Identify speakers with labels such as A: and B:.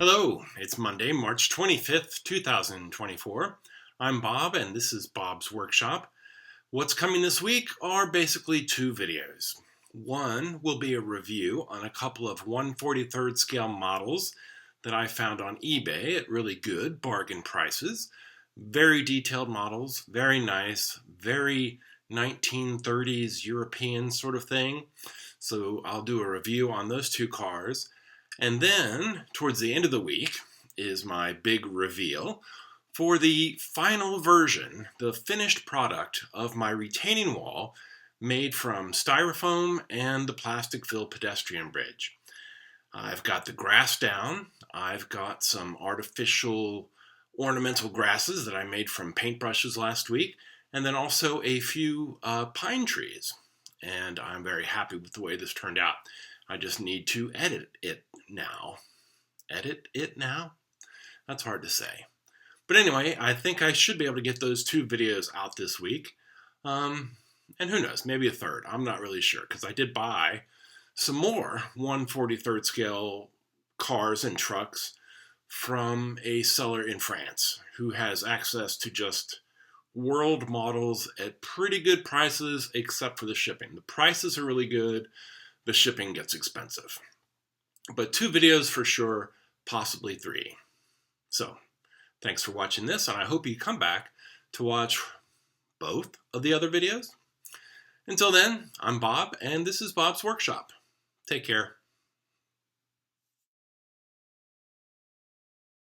A: Hello, it's Monday, March 25th, 2024. I'm Bob, and this is Bob's Workshop. What's coming this week are basically two videos. One will be a review on a couple of 1/43rd scale models that I found on eBay at really good bargain prices. Very detailed models, very nice, very 1930s European sort of thing. So I'll do a review on those two cars. And then, towards the end of the week, is my big reveal for the final version, the finished product of my retaining wall made from styrofoam and the Plasticville Pedestrian Bridge. I've got the grass down. I've got some artificial ornamental grasses that I made from paintbrushes last week, and then also a few pine trees. And I'm very happy with the way this turned out. I just need to edit it now. Edit it now? That's hard to say. But anyway, I think I should be able to get those two videos out this week. And who knows, maybe a third. I'm not really sure, because I did buy some more 1/43rd scale cars and trucks from a seller in France who has access to just world models at pretty good prices, except for the shipping. The prices are really good. The shipping gets expensive. But two videos for sure, possibly three. So, thanks for watching this, and I hope you come back to watch both of the other videos. Until then, I'm Bob, and this is Bob's Workshop. Take care.